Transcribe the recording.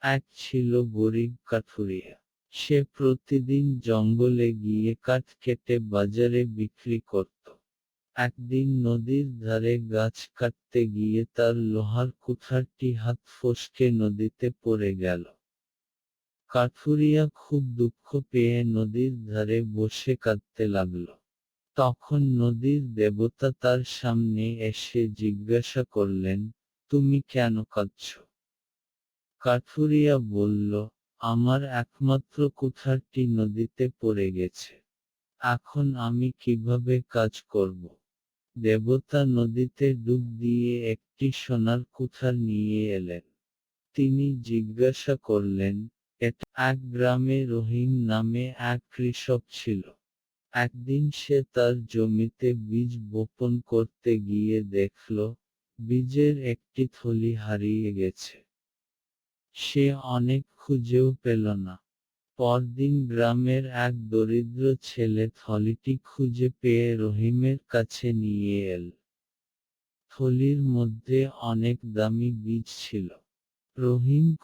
এক ছিল গরিব কাঠুরিয়া। সে প্রতিদিন জঙ্গলে গিয়ে কাঠ কেটে বাজারে বিক্রি করত। একদিন নদীর ধারে গাছ কাটতে গিয়ে তার লোহার কুঠারটি হাত ফসকে নদীতে পড়ে গেল। কাঠুরিয়া খুব দুঃখ পেয়ে নদীর ধারে বসে কাঁদতে লাগল। তখন নদীর দেবতা তার সামনে এসে জিজ্ঞাসা করলেন, তুমি কেন কাঁদছ? কাঠুরিয়া বলল, আমার একমাত্র কুঠারটি নদীতে পড়ে গেছে। এখন আমি কিভাবে কাজ করব? দেবতা নদীতে ডুব দিয়ে একটি সোনার কুঠার নিয়ে এলেন। তিনি জিজ্ঞাসা করলেন, এটা এক গ্রামে রহিম নামে এক কৃষক ছিল। একদিন সে তার জমিতে বীজ বপন করতে গিয়ে দেখল, বীজের একটি থলি হারিয়ে গেছে। সে অনেক খুঁজেও পেল না। পরদিন গ্রামের এক দরিদ্র ছেলে থলিটি খুঁজে পেয়ে রহিমের কাছে নিয়ে এল। থলির মধ্যে অনেক দামি বীজ ছিল। রহিম